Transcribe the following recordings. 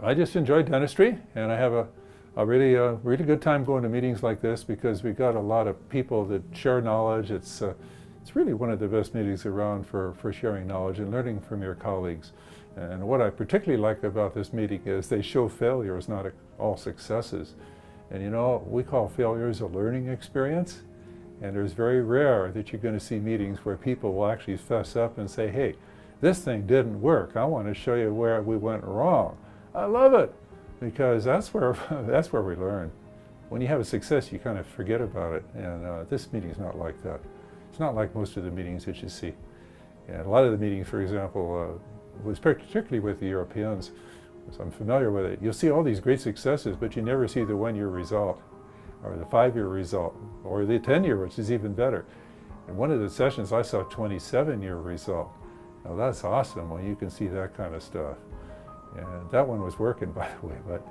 I just enjoy dentistry, and I have a really good time going to meetings like this because we got a lot of people that share knowledge. It's really one of the best meetings around for sharing knowledge and learning from your colleagues. And what I particularly like about this meeting is they show failures, not all successes. And you know, we call failures a learning experience, and it's very rare that you're going to see meetings where people will actually fess up and say, hey, this thing didn't work. I want to show you where we went wrong. I love it, because that's where we learn. When you have a success, you kind of forget about it, and this meeting's not like that. It's not like most of the meetings that you see. And a lot of the meetings, for example, was particularly with the Europeans, so I'm familiar with it. You'll see all these great successes, but you never see the 1-year result, or the 5-year result, or the 10-year, which is even better. In one of the sessions, I saw a 27-year result. Now that's awesome when you can see that kind of stuff. And that one was working, by the way, but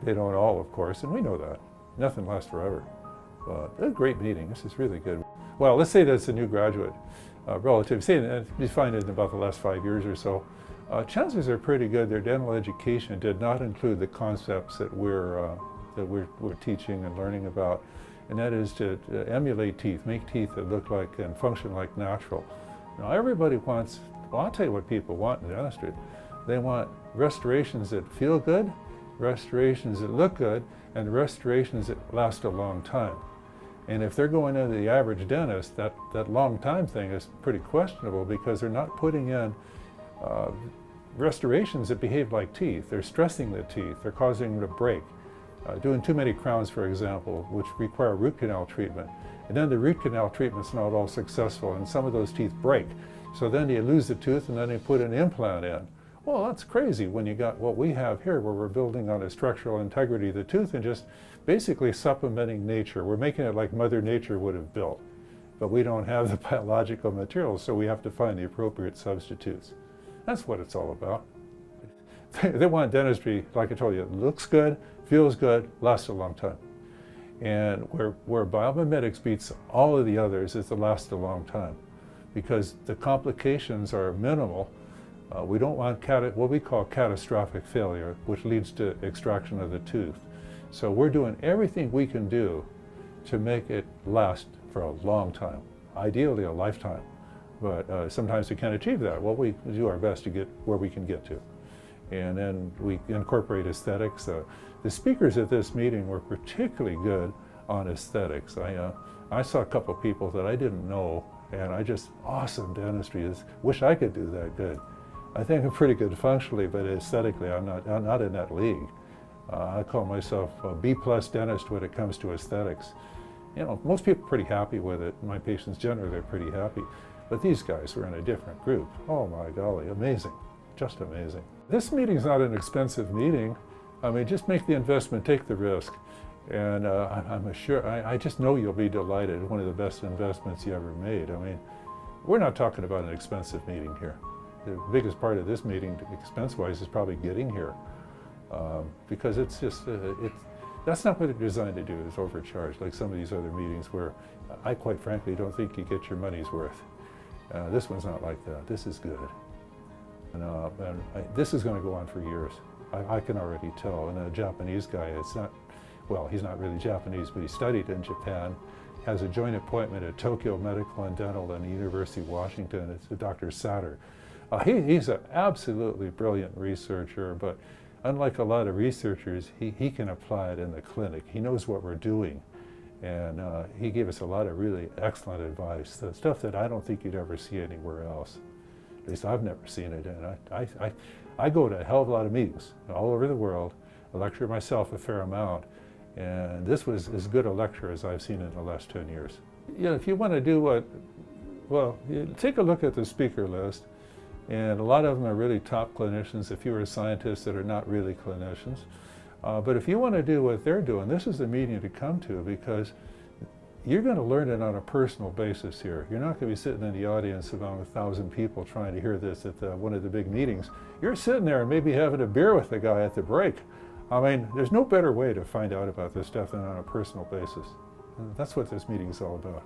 they don't all, of course, and we know that. Nothing lasts forever. But a great meeting. This is really good. Well, let's say that's a new graduate, relative. Say you find it in about the last 5 years or so. Chances are pretty good their dental education did not include the concepts that we're teaching and learning about, and that is to emulate teeth, make teeth that look like and function like natural. Now, everybody wants. Well, I'll tell you what people want in dentistry. They want restorations that feel good, restorations that look good, and restorations that last a long time. And if they're going into the average dentist, that long time thing is pretty questionable because they're not putting in restorations that behave like teeth. They're stressing the teeth. They're causing them to break. Doing too many crowns, for example, which require root canal treatment. And then the root canal treatment's not all successful, and some of those teeth break. So then you lose the tooth, and then they put an implant in. Well, that's crazy when you got what we have here, where we're building on the structural integrity of the tooth and just basically supplementing nature. We're making it like Mother Nature would have built. But we don't have the biological materials, so we have to find the appropriate substitutes. That's what it's all about. They want dentistry, like I told you, it looks good, feels good, lasts a long time. And where biomimetics beats all of the others is to last a long time, because the complications are minimal. We don't want what we call catastrophic failure, which leads to extraction of the tooth. So we're doing everything we can do to make it last for a long time, ideally a lifetime. But sometimes we can't achieve that. Well, we do our best to get where we can get to. And then we incorporate aesthetics. The speakers at this meeting were particularly good on aesthetics. I saw a couple people that I didn't know, and awesome dentistry. Wish I could do that good. I think I'm pretty good functionally, but aesthetically, I'm not in that league. I call myself a B+ dentist when it comes to aesthetics. You know, most people are pretty happy with it. My patients generally are pretty happy. But these guys were in a different group. Oh my golly, amazing, just amazing. This meeting's not an expensive meeting. I mean, just make the investment, take the risk. And I just know you'll be delighted. One of the best investments you ever made. I mean, we're not talking about an expensive meeting here. The biggest part of this meeting, expense-wise, is probably getting here. Because it's just, that's not what they're designed to do, is overcharge, like some of these other meetings where I quite frankly don't think you get your money's worth. This one's not like that. This is good. And this is going to go on for years. I can already tell. And a Japanese guy, well, he's not really Japanese, but he studied in Japan, has a joint appointment at Tokyo Medical and Dental and the University of Washington. It's Dr. Satter. He's an absolutely brilliant researcher, but unlike a lot of researchers, he can apply it in the clinic. He knows what we're doing. And he gave us a lot of really excellent advice, the stuff that I don't think you'd ever see anywhere else. At least I've never seen it. And I go to a hell of a lot of meetings all over the world. I lecture myself a fair amount. And this was as good a lecture as I've seen in the last 10 years. You know, if you want to do take a look at the speaker list. And a lot of them are really top clinicians, a few are scientists that are not really clinicians. But if you want to do what they're doing, this is the meeting to come to, because you're going to learn it on a personal basis here. You're not going to be sitting in the audience among 1,000 people trying to hear this at one of the big meetings. You're sitting there and maybe having a beer with the guy at the break. I mean, there's no better way to find out about this stuff than on a personal basis. And that's what this meeting is all about.